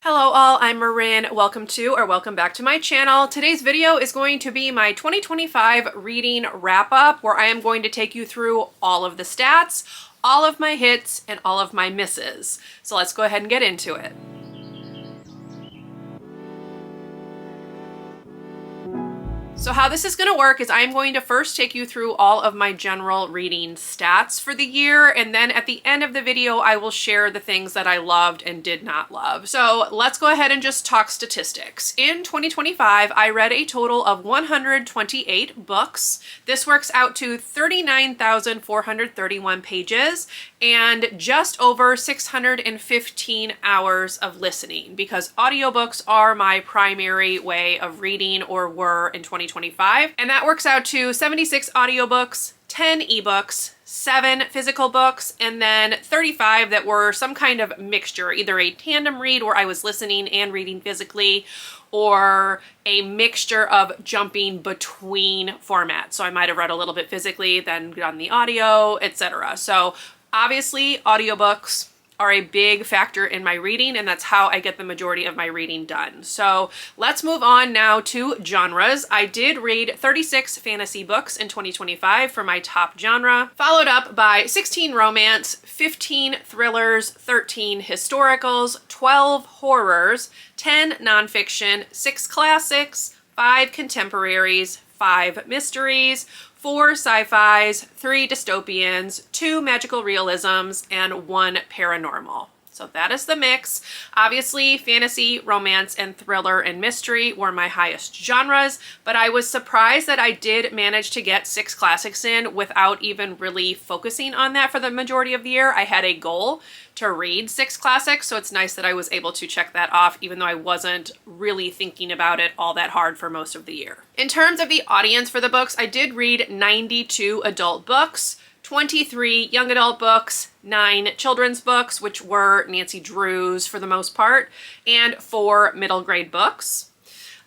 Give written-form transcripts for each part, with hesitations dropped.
Hello all, I'm Marin. Welcome back to my channel. Today's video is going to be my 2025 reading wrap-up, where I am going to take you through all of the stats, all of my hits, and all of my misses. So let's go ahead and get into it. So how this is going to work is I'm going to first take you through all of my general reading stats for the year, and then at the end of the video I will share the things that I loved and did not love. So let's go ahead and just talk statistics. In 2025 I read a total of 128 books. This works out to 39,431 pages and just over 615 hours of listening, because audiobooks are my primary way of reading, or were in 2025. And that works out to 76 audiobooks, 10 ebooks, 7 physical books, and then 35 that were some kind of mixture, either a tandem read where I was listening and reading physically, or a mixture of jumping between formats. So I might have read a little bit physically, then done the audio, etc. So obviously audiobooks are a big factor in my reading, and that's how I get the majority of my reading done. So let's move on now to genres. I did read 36 fantasy books in 2025 for my top genre, followed up by 16 romance, 15 thrillers, 13 historicals, 12 horrors, 10 nonfiction, 6 classics, 5 contemporaries, 5 mysteries, 4 sci-fis, 3 dystopians, 2 magical realisms, and 1 paranormal. So that is the mix. Obviously, fantasy, romance, and thriller and mystery were my highest genres, but I was surprised that I did manage to get 6 classics in without even really focusing on that for the majority of the year. I had a goal to read 6 classics, so it's nice that I was able to check that off, even though I wasn't really thinking about it all that hard for most of the year. In terms of the audience for the books, I did read 92 adult books, 23 young adult books, 9 children's books, which were Nancy Drew's for the most part, and 4 middle grade books.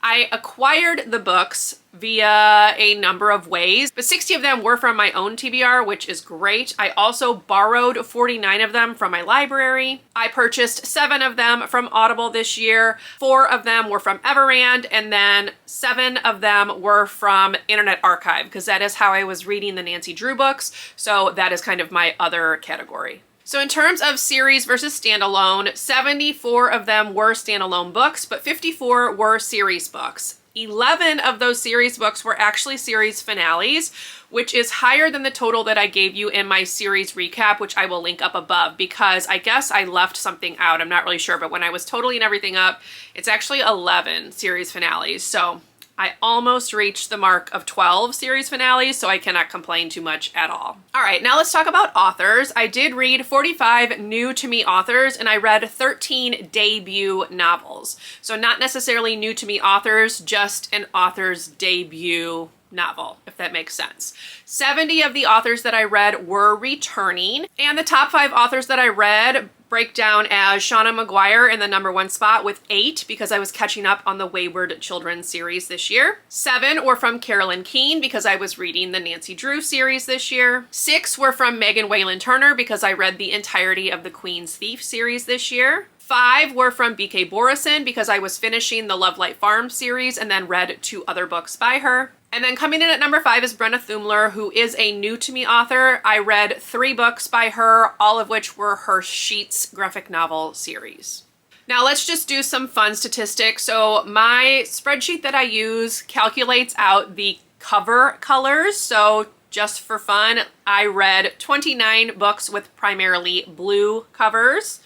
I acquired the books via a number of ways, but 60 of them were from my own TBR, which is great. I also borrowed 49 of them from my library. I purchased 7 of them from Audible this year. 4 of them were from Everand, and then 7 of them were from Internet Archive, because that is how I was reading the Nancy Drew books, so that is kind of my other category. So in terms of series versus standalone, 74 of them were standalone books, but 54 were series books. 11 of those series books were actually series finales, which is higher than the total that I gave you in my series recap, which I will link up above, because I guess I left something out. I'm not really sure, but when I was totaling everything up, it's actually 11 series finales. So I almost reached the mark of 12 series finales, so I cannot complain too much at all. All right, now let's talk about authors. I did read 45 new to me authors, and I read 13 debut novels. So not necessarily new to me authors, just an author's debut novel, if that makes sense. 70 of the authors that I read were returning, and the top 5 authors that I read break down as Shauna Maguire in the #1 spot with 8, because I was catching up on the Wayward Children series this year. 7 were from Carolyn Keene, because I was reading the Nancy Drew series this year. 6 were from Megan Whalen Turner, because I read the entirety of the Queen's Thief series this year. 5 were from B.K. Borison, because I was finishing the Love Light Farm series and then read 2 other books by her. And then coming in at #5 is Brenna Thumler, who is a new to me author. I read 3 books by her, all of which were her Sheets graphic novel series. Now let's just do some fun statistics. So my spreadsheet that I use calculates out the cover colors. So just for fun, I read 29 books with primarily blue covers,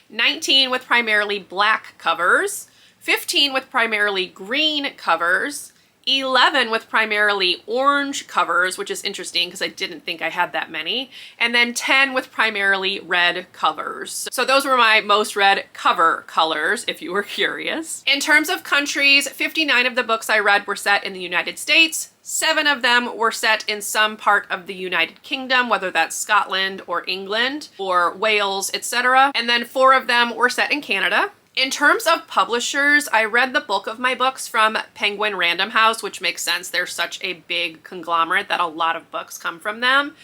19 with primarily black covers, 15 with primarily green covers, 11 with primarily orange covers, which is interesting because I didn't think I had that many, and then 10 with primarily red covers. So those were my most read cover colors, if you were curious. In terms of countries, 59 of the books I read were set in the United States. 7 of them were set in some part of the United Kingdom, whether that's Scotland or England or Wales, etc. And then 4 of them were set in Canada. In terms of publishers, I read the bulk of my books from Penguin Random House, which makes sense. They're such a big conglomerate that a lot of books come from them.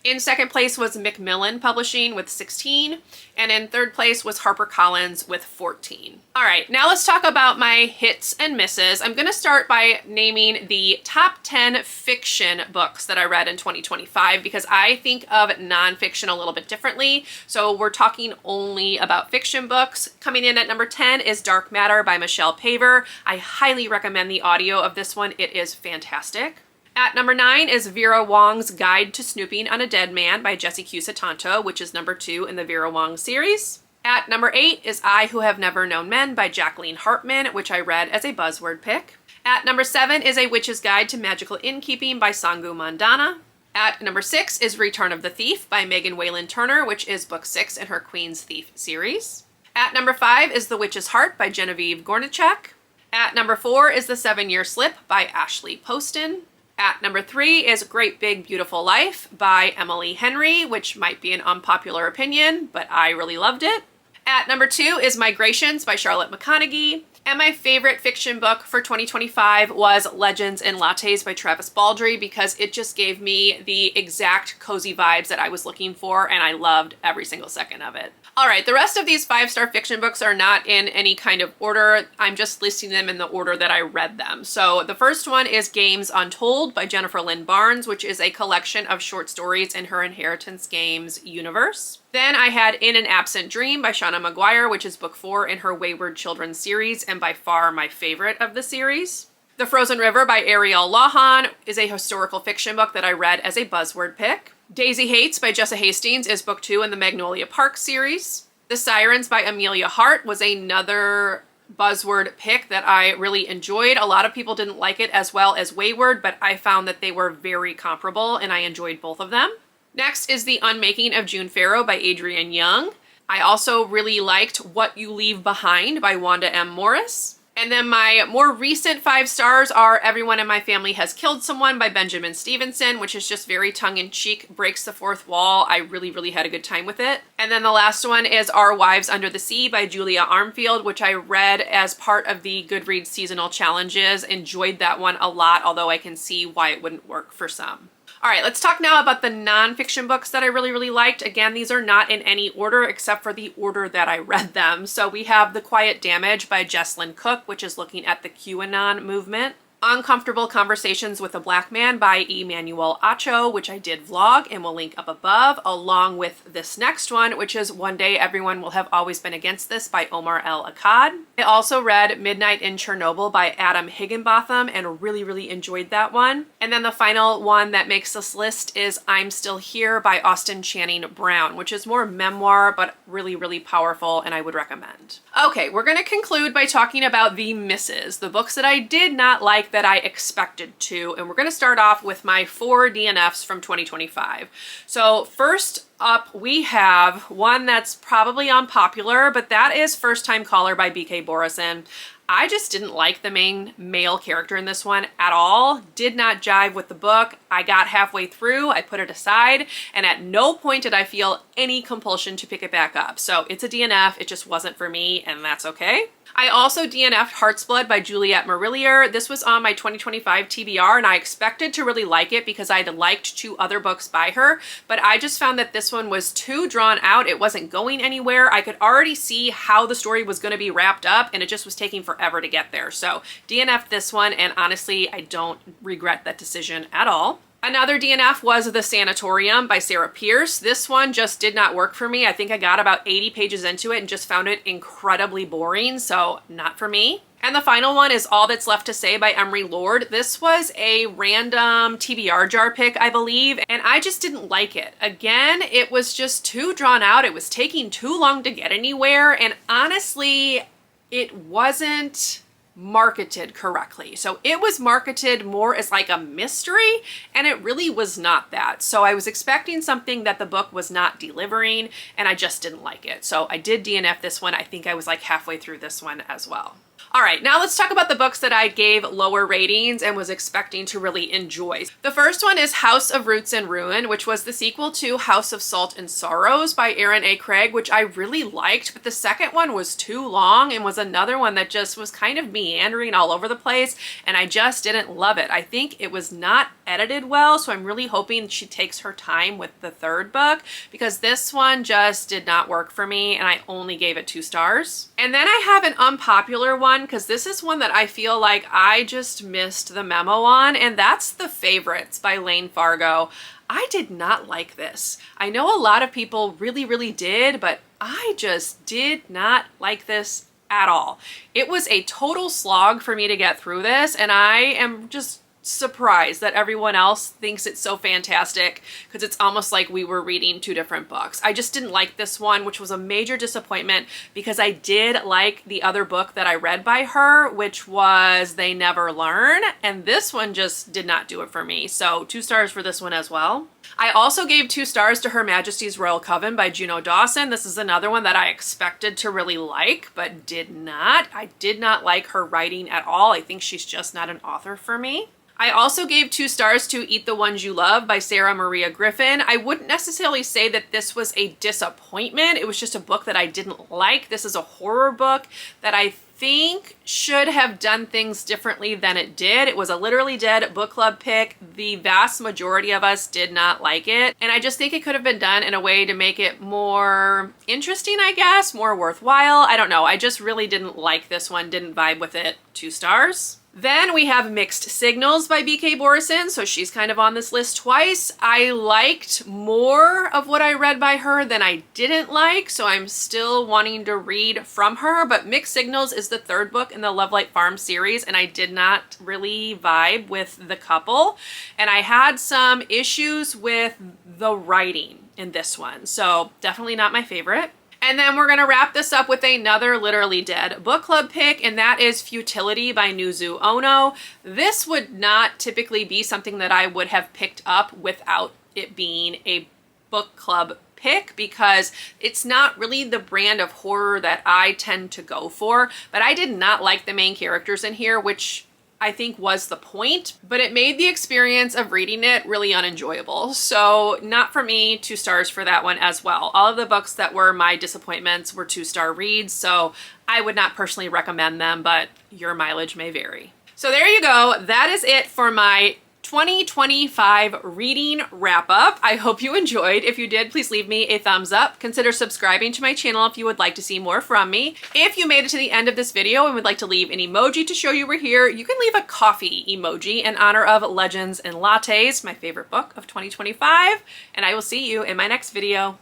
In second place was Macmillan Publishing with 16, and in third place was HarperCollins with 14. All right, now let's talk about my hits and misses. I'm gonna start by naming the top 10 fiction books that I read in 2025 because I think of nonfiction a little bit differently. So we're talking only about fiction books. Coming in at number 10 is Dark Matter by Michelle Paver. I highly recommend the audio of this one. It is fantastic. At number 9 is Vera Wong's Guide to Snooping on a Dead Man by Jesse Q. Sutanto, which is number 2 in the Vera Wong series. At number 8 is I Who Have Never Known Men by Jacqueline Hartman, which I read as a buzzword pick. At number 7 is A Witch's Guide to Magical Innkeeping by Sangu Mandana. At number 6 is Return of the Thief by Megan Whalen Turner, which is book 6 in her Queen's Thief series. At number 5 is The Witch's Heart by Genevieve Gornichek. At number 4 is The 7-Year Slip by Ashley Poston. At number 3 is Great Big Beautiful Life by Emily Henry, which might be an unpopular opinion, but I really loved it. At number 2 is Migrations by Charlotte McConaughey. And my favorite fiction book for 2025 was Legends and Lattes by Travis Baldree because it just gave me the exact cozy vibes that I was looking for, and I loved every single second of it. All right, the rest of these 5-star fiction books are not in any kind of order. I'm just listing them in the order that I read them. So the first one is Games Untold by Jennifer Lynn Barnes, which is a collection of short stories in her Inheritance Games universe. Then I had In an Absent Dream by Shauna Maguire, which is book 4 in her Wayward Children series and by far my favorite of the series. The Frozen River by Ariel Lawhon is a historical fiction book that I read as a buzzword pick. Daisy Hates by Jessa Hastings is book 2 in the Magnolia Park series. The Sirens by Amelia Hart was another buzzword pick that I really enjoyed. A lot of people didn't like it as well as Wayward, but I found that they were very comparable and I enjoyed both of them. Next is The Unmaking of June Farrow by Adrienne Young. I also really liked What You Leave Behind by Wanda M. Morris. And then my more recent 5 stars are Everyone in My Family Has Killed Someone by Benjamin Stevenson, which is just very tongue-in-cheek, breaks the fourth wall. I really had a good time with it. And then the last one is Our Wives Under the Sea by Julia Armfield, which I read as part of the Goodreads seasonal challenges. Enjoyed that one a lot, although I can see why it wouldn't work for some. All right, let's talk now about the nonfiction books that I really liked. Again, these are not in any order except for the order that I read them. So we have The Quiet Damage by Jesslyn Cook, which is looking at the QAnon movement. Uncomfortable Conversations with a Black Man by Emmanuel Acho, which I did vlog and will link up above, along with this next one, which is One Day Everyone Will Have Always Been Against This by Omar El Akkad. I also read Midnight in Chernobyl by Adam Higginbotham and really enjoyed that one. And then the final one that makes this list is I'm Still Here by Austin Channing Brown, which is more memoir, but really powerful and I would recommend. Okay, we're gonna conclude by talking about the misses, the books that I did not like that I expected to, and we're going to start off with my 4 DNFs from 2025. So first up, we have one that's probably unpopular, but that is First Time Caller by B.K. Borison. I just didn't like the main male character in this one at all. Did not jive with the book. I got halfway through, I put it aside, and at no point did I feel any compulsion to pick it back up. So it's a DNF, it just wasn't for me, and that's okay. I also DNF'd Heart's Blood by Juliette Marillier. This was on my 2025 TBR, and I expected to really like it because I'd liked 2 other books by her, but I just found that this one was too drawn out. It wasn't going anywhere. I could already see how the story was going to be wrapped up, and it just was taking forever to get there. So DNF'd this one, and honestly, I don't regret that decision at all. Another DNF was The Sanatorium by Sarah Pierce. This one just did not work for me. I think I got about 80 pages into it and just found it incredibly boring, so not for me. And the final one is All That's Left to Say by Emery Lord. This was a random TBR jar pick, I believe, and I just didn't like it. Again, it was just too drawn out. It was taking too long to get anywhere, and honestly, it wasn't marketed correctly. So it was marketed more as like a mystery, and it really was not that. So I was expecting something that the book was not delivering, and I just didn't like it. So I did DNF this one. I think I was like halfway through this one as well. All right, now let's talk about the books that I gave lower ratings and was expecting to really enjoy. The first one is House of Roots and Ruin, which was the sequel to House of Salt and Sorrows by Aaron A. Craig, which I really liked, but the second one was too long and was another one that just was kind of meandering all over the place, and I just didn't love it. I think it was not edited well, so I'm really hoping she takes her time with the third book, because this one just did not work for me, and I only gave it 2 stars. And then I have an unpopular one, because this is one that I feel like I just missed the memo on, and that's The Favorites by Lane Fargo. I did not like this. I know a lot of people really did, but I just did not like this at all. It was a total slog for me to get through this, and I am just surprised that everyone else thinks it's so fantastic, because it's almost like we were reading 2 different books. I just didn't like this one, which was a major disappointment, because I did like the other book that I read by her, which was They Never Learn, and this one just did not do it for me. So 2 stars for this one as well. I also gave 2 stars to Her Majesty's Royal Coven by Juno Dawson. This is another one that I expected to really like, but did not. I did not like her writing at all. I think she's just not an author for me. I also gave 2 stars to Eat the Ones You Love by Sarah Maria Griffin. I wouldn't necessarily say that this was a disappointment. It was just a book that I didn't like. This is a horror book that I think should have done things differently than it did. It was a Literally Dead book club pick. The vast majority of us did not like it. And I just think it could have been done in a way to make it more interesting, I guess, more worthwhile. I don't know. I just really didn't like this one, didn't vibe with it. 2 stars. Then we have Mixed Signals by B.K. Borison, so she's kind of on this list twice. I liked more of what I read by her than I didn't like, so I'm still wanting to read from her, but Mixed Signals is the 3rd book in the Lovelight Farm series, and I did not really vibe with the couple, and I had some issues with the writing in this one, so definitely not my favorite. And then we're going to wrap this up with another Literally Dead book club pick, and that is Futility by Nuzu Ono. This would not typically be something that I would have picked up without it being a book club pick, because it's not really the brand of horror that I tend to go for. But I did not like the main characters in here, which I think was the point, but it made the experience of reading it really unenjoyable. So not for me, 2 stars for that one as well. All of the books that were my disappointments were 2-star reads, so I would not personally recommend them, but your mileage may vary. So there you go. That is it for my 2025 reading wrap up. I hope you enjoyed. If you did, please leave me a thumbs up. Consider subscribing to my channel if you would like to see more from me. If you made it to the end of this video and would like to leave an emoji to show you were here, you can leave a coffee emoji in honor of Legends and Lattes, my favorite book of 2025. And I will see you in my next video.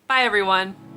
Bye everyone.